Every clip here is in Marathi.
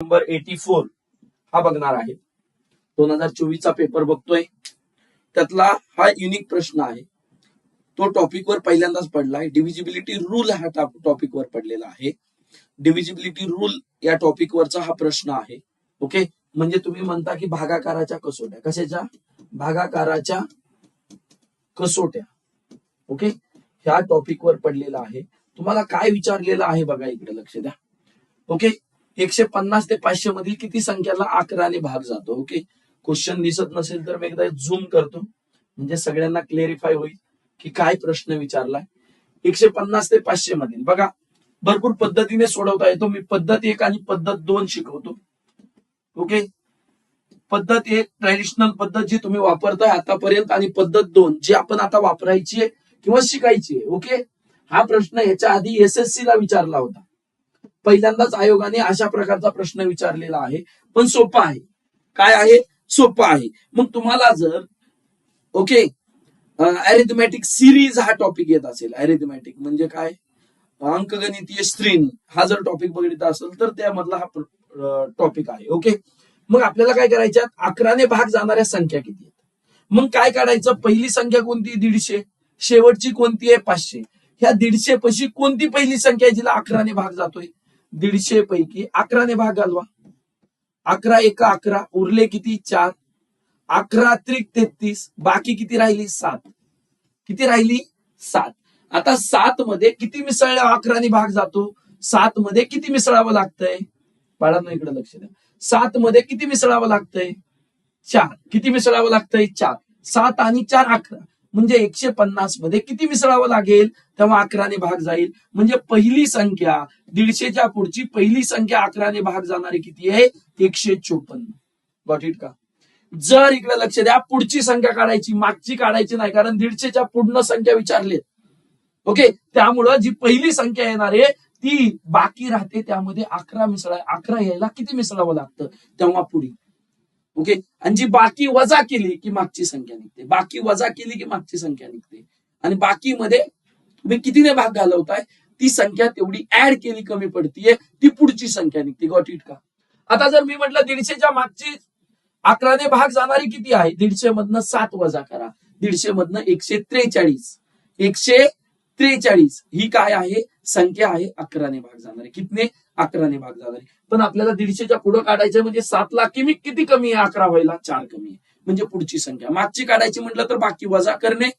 नंबर 84 हा बघणार आहे. 2024 चा पेपर बघतोय. त्यातला हा युनिक प्रश्न आहे. तो टॉपिकवर पहिल्यांदाच पडलाय. डिव्हिजिबिलिटी रूल हा टॉपिकवर पडलेला आहे. डिव्हिजिबिलिटी रूल या टॉपिकवरचा हा प्रश्न आहे. ओके, म्हणजे तुम्ही म्हणता की भागाकाराच्या कसोट्या. कशाच्या? भागाकाराच्या कसोट्या. ओके, ह्या टॉपिकवर पडलेला आहे. तुम्हाला काय विचारलेलं आहे बघा, इकडे लक्ष द्या. ओके, 150 ते 500 मधील किती संख्याला 11 ने भाग जातो? ओके, क्वेश्चन दिसत नसेल तर मी एकदा झूम करतो म्हणजे सगळ्यांना क्लेरिफाय होईल की काय प्रश्न विचारलाय. 150 ते 500 मधील बघा, भरपूर पद्धतीने सोडवता येतो. मी पद्धत 1 आणि पद्धत 2 शिकवतो. ओके, पद्धत 1 ट्रॅडिशनल पद्धत जी तुम्ही वापरताय आतापर्यंत, आणि पद्धत 2 जी आपण आता वापरायची आहे किंवा शिकायची आहे. ओके, हा प्रश्न याच्या आधी एसएससी ला विचारला होता. पहिल्यांदाच आयोगाने अशा प्रकारचा प्रश्न विचारलेला आहे, पण सोपा आहे. काय आहे? सोपा आहे. मग तुम्हाला जर ओके अरिथमॅटिक सिरीज हा टॉपिक येत असेल, अरिथमॅटिक म्हणजे काय, अंकगणितीय श्रेणी हा जर टॉपिक बघितला असेल तर त्यामधला हा टॉपिक आहे. ओके, मग आपल्याला काय करायच्यात? 11 ने भाग जाणाऱ्या संख्या किती आहेत? मग काय काढायचं? पहिली संख्या कोणती? 150. शेवटची कोणती आहे? 500. ह्या 150 पैकी कोणती पहिली संख्या आहे जिला 11 ने भाग जातोय? 150 पैकी 11 ने भाग घालवा. 11 एक 11, उरले किती? 4. 11 त्रिक 33, बाकी किती राहिली? 7. किती राहिली? 7. आता 7 मध्ये किती मिसळल्या 11 ने भाग जातो? 7 मध्ये किती मिसळावं लागतंय? बाळांनो इकडे लक्ष द्या. 7 मध्ये किती मिसळावं लागतंय? 4. किती मिसळावं लागतंय? 4. 7 आणि 4 11, म्हणजे 150 मध्ये किती मिसळावं लागेल तेव्हा 11 ने भाग जाईल. म्हणजे पहिली संख्या 150च्या पुढची पहिली संख्या 11 ने भाग जाणारी किती आहे? 154. गॉट इट का? जर इकडे लक्ष द्या, पुढची संख्या काढायची, मागची काढायची नाही, कारण 150च्या पुढनं संख्या विचारली. ओके, त्यामुळं जी पहिली संख्या येणार आहे ती बाकी राहते, त्यामध्ये 11 यायला किती मिसळावं लागतं तेव्हा पुढे. ओके, आणि जी बाकी वजा केली की मागची संख्या निघते. बाकी वजा केली की मागची संख्या निघते. आणि बाकी मध्ये तुम्ही कितीने भाग घालवताय ती संख्या तेवढी ऍड केली कमी पडतीये, ती पुढची संख्या निघते. गॉट इट का? आता जर मी म्हटलं 150च्या मागची 11 ने भाग जाणारी किती आहे? 150 मधनं 7 वजा करा. 150 मधनं 143. 143 ही काय आहे? संख्या आहे 11 ने भाग जाणारी. कितने? 11 ने भाग जाणारी. पण आपल्याला 150च्या पुढे काढायचं म्हणजे 7 ला किती कमी आहे? 11 व्हायला 4 कमी आहे, म्हणजे पुढची संख्या. मागची काढायची म्हटलं तर बाकी वजा करणे.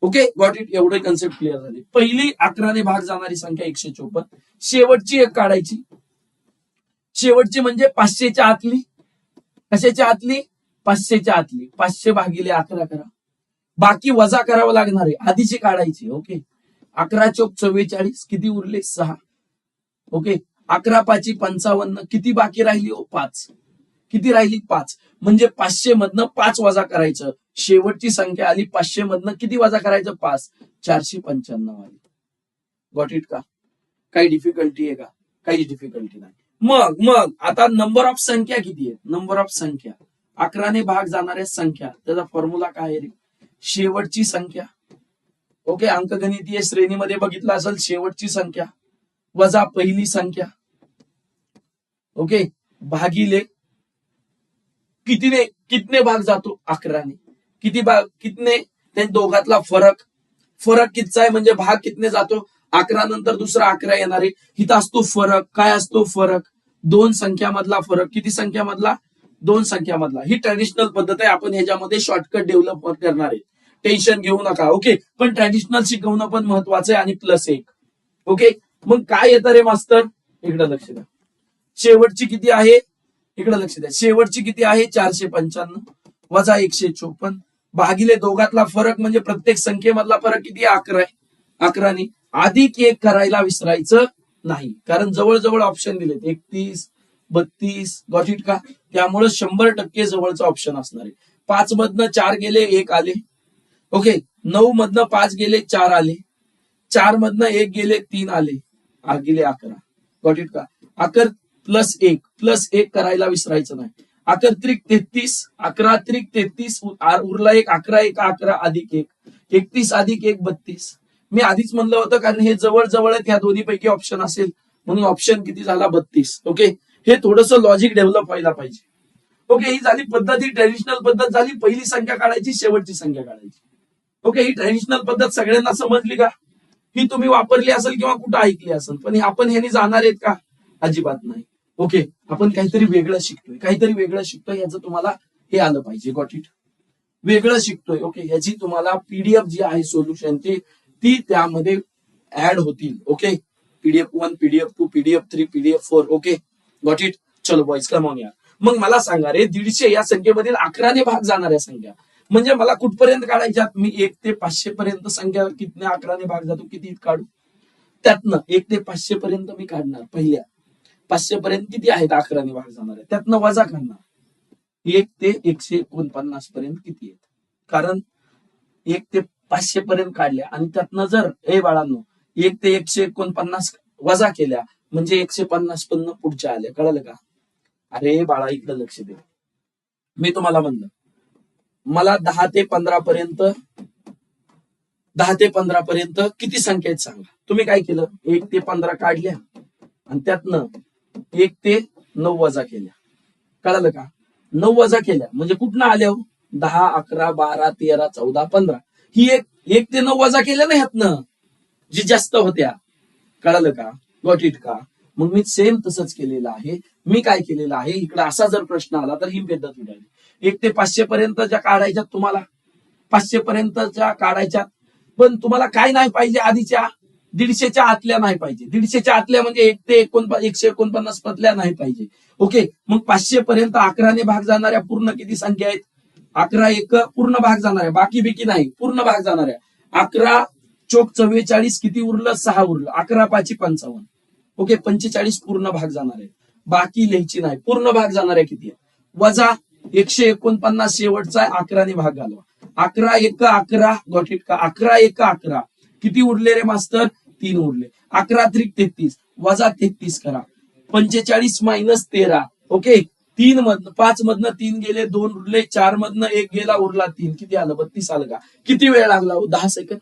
Okay, got it? एवढे कन्सेप्ट क्लिअर झाले. पहिली 11 ने भाग जाणारी संख्या 154. शेवटची एक काढायची. शेवटची म्हणजे 500च्या आतली. कशाच्या आतली? 500च्या आतली. 500 भागिले 11 करा. बाकी वजा करावं लागणार आहे, आधीची काढायची. ओके, 11 चोक 44, किती उरले? 6. ओके, 11 पाची 55, किती बाकी राहिली? 5. किती राहिली? 5. म्हणजे 500 मधनं 5 वजा करायचं. शेवटची संख्या आली 500 मधनं किती वजा करायचं? 5. 495 आली. गॉट इट का? काही डिफिकल्टी आहे का? काहीच डिफिकल्टी नाही. मग आता नंबर ऑफ संख्या किती आहे? नंबर ऑफ संख्या 11 ने भाग जाणाऱ्या संख्या, त्याचा फॉर्म्युला काय आहे रे? शेवटची संख्या. ओके, अंकगणितीय श्रेणीमध्ये बघितलं असेल, शेवटची संख्या वजा पहिली संख्या. ओके, भागिले कितने भाग जातो? 11 ने. किती भाग? कितने? त्या दोघातला फरक कितीचा आहे, म्हणजे भाग कितने जातो? 11 नंतर दुसरा 11 येणार आहे. इथं असतो फरक. काय असतो फरक? 2 संख्यामधला फरक. किती संख्यामधला? 2 संख्यामधला. ही ट्रॅडिशनल पद्धत आहे. आपण ह्याच्यामध्ये शॉर्टकट डेव्हलप करणार आहे, टेन्शन घेऊ नका. ओके, पण ट्रॅडिशनल शिकवणं पण महत्वाचं आहे, आणि +1. ओके, मग काय येतं रे मास्तर? इकडे लक्ष द्या. शेवटची किती आहे? इकडे लक्ष द्या. शेवटची किती आहे? 495 वजा 154 भागिले दोघातला फरक, म्हणजे प्रत्येक संख्येमधला फरक किती आहे? 11 आहे. 11 ने अधिक 1 करायला विसरायचं नाही, कारण जवळजवळ ऑप्शन दिलेत 31, 32. गॉट इट का? त्यामुळे 100% जवळचा ऑप्शन असणार आहे. 5 मधनं 4 गेले, 1 आले. ओके, 9 मधनं 5 गेले, 4 आले. 4 मधनं 1 गेले, 3 आले. गेले 11. गॉट इट का? 11 + 1 करायला विसरायचं नाही. 11 त्रिक 33, 11 त्रिक 33, उरला 1. 11 एक 11 अधिक 1, 31 अधिक 1 32. मी आधीच म्हणलं होतं, कारण हे जवळ आहेत, ह्या दोन्ही पैकी ऑप्शन असेल, म्हणून ऑप्शन किती झाला? 32. ओके, हे थोडंसं लॉजिक डेव्हलप व्हायला पाहिजे. ओके, ही झाली पद्धत, ही ट्रेडिशनल पद्धत झाली. पहिली संख्या काढायची, शेवटची संख्या काढायची. ओके, ही ट्रेडिशनल पद्धत सगळ्यांना समजली का? ही तुम्ही वापरली असेल किंवा कुठं ऐकली असेल, पण आपण ह्यानी जाणार आहेत का? अजिबात नाही. ओके, आपण काहीतरी वेगळं शिकतोय, याचं तुम्हाला हे आलं पाहिजे. Got it? वेगळं शिकतोय. ओके, याची तुम्हाला पीडीएफ जी आहे सोल्युशनची ती त्यामध्ये ऍड होतील. Okay, PDF 1, PDF 2, PDF 3, PDF 4. Okay, got it? चलो बॉईज, कम ऑन यार. मग मला सांगा रे, 150 या संख्येमधील 11ने भाग जाणाऱ्या संख्या म्हणजे मला कुठपर्यंत काढायच्यात? मी 1 ते 500 पर्यंत संख्या किती 11ने भाग जातो, किती काढू? त्यातनं 1 ते 500 पर्यंत मी काढणार. पहिल्या 500 पर्यंत किती आहेत 11ने भाग जाणाऱ्या, त्यातनं वजा करणार. 1 ते 149 पर्यंत किती आहेत? कारण 1 ते 500 पर्यंत काढल्या आणि त्यातनं जर बाळांनो 1 ते 149 वजा केल्या म्हणजे 150 पण पुढच्या आल्या. कळलं का? अरे बाळा, इकडे लक्ष दे. मी तुम्हाला म्हणलं मला 10 ते 15 पर्यंत किती संख्या आहेत सांगा. तुम्ही काय केलं? 1 ते 15 काढल्या आणि त्यातनं 1 ते 9 वजा केल्या. कळलं का? 9 वजा केल्या म्हणजे कुठनं आल्या? 10, 11, 12, 13, 14, 15. ही 1 ते 9 वजा केल्या ना ह्यातनं, जी जास्त होत्या. कळलं का? गॉट इट का? मग मी सेम तसंच केलेलं आहे. मी काय केलेलं आहे, इकडे असा जर प्रश्न आला तर ही पद्धत मिळाली. 1 ते 500 पर्यंत ज्या काढायच्यात तुम्हाला, 500 पर्यंतच्या काढायच्या, पण तुम्हाला काय नाही पाहिजे? आधीच्या 150च्या आतल्या नाही पाहिजे. 150च्या आतल्या म्हणजे 1 ते 149 मधल्या नाही पाहिजे. ओके, मग 500 पर्यंत 11ने भाग जाणाऱ्या पूर्ण किती संख्या आहेत? 11 1 पूर्ण भाग जाणाऱ्या, बाकी बिकी नाही, पूर्ण भाग जाणाऱ्या. 11 चोक 44, किती उरलं? 6 उरलं. 11 5 55. ओके, 45 पूर्ण भाग जाणार आहे, बाकी लिहायची नाही. पूर्ण भाग जाणाऱ्या किती आहे? वजा 149 शेवटचा 11ने भाग घालवा. 11 1 11. गॉट इट का? 11 1 11. किती उरले रे मास्तर? 3 उरले. 11 3 33 वजा 33 करा. 45 मायनस 13. ओके, 3 मधनं 5 मधनं 3 गेले, 2 उरले. 4 मधनं 1 गेला, उरला 3. किती आलं? 32 आलं का? किती वेळ लागला? 10 सेकंद.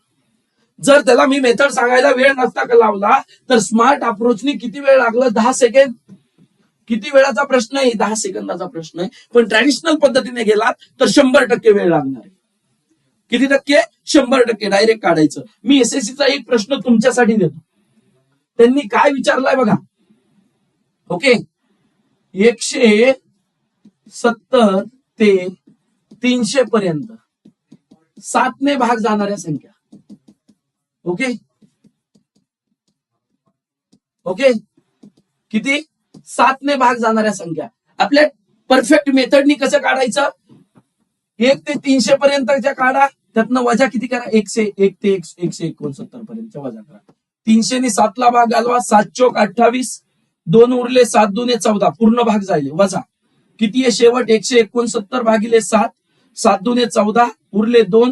जर त्याला मी मेथड सांगायला वेळ नसता का लावला तर स्मार्ट अप्रोचने किती वेळ लागला? 10 सेकंद. किती वेळाचा प्रश्न आहे? 10 सेकंदाचा प्रश्न आहे. पण ट्रॅडिशनल पद्धतीने गेलात तर 100% वेळ लागणार आहे. किती टक्के? 100% डायरेक्ट काढायचं. मी एसएससीचा एक प्रश्न तुमच्यासाठी देतो. त्यांनी काय विचारलाय बघा. ओके, 170 ते 300 पर्यंत 7ने भाग जाणाऱ्या संख्या. ओके ओके, किती? 7ने भाग जाणाऱ्या संख्या. आपल्या परफेक्ट मेथडनी कसं काढायचं? 1 ते 300 पर्यंतच्या काढा, त्यातनं वजा किती करा? 1 ते 169 पर्यंत वजा करा. 300 ने 7ला भाग घालवा. 7 चोक 28, 2 उरले. 7 2 14 पूर्ण भाग जाईल. वजा किती आहे शेवट? 169 भागिले 7. 7 2 14 उरले 2.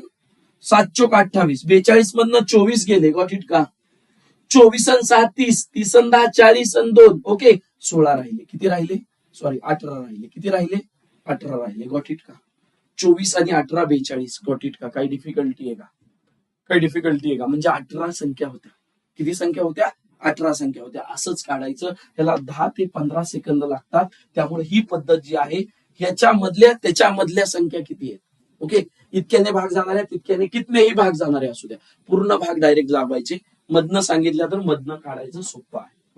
7 चोक 28, 42 मधनं 24 गेले. गॉट इट का? 24 आणि 6 30, 30 आणि 10 40 आणि 2. ओके, 16 राहिले. किती राहिले? सॉरी, 18 राहिले. किती राहिले? 18 राहिले. गॉट इट का? 24 आणि 18 42. गॉट इट का? काही डिफिकल्टी आहे का? काही डिफिकल्टी आहे का? म्हणजे 18 संख्या होत्या. किती संख्या होत्या? 18 संख्या होत्या. असंच काढायचं. त्याला 10 ते 15 सेकंद लागतात. त्यामुळे ही पद्धत जी आहे ह्याच्यामधल्या त्याच्यामधल्या संख्या किती आहेत? ओके, इतक्याने भाग जाणाऱ्या, तितक्याने कितनेही भाग जाणारे असू द्या, पूर्ण भाग डायरेक्ट लावायचे. मधनं सांगितलं तर मधनं काढायचं सोपं आहे.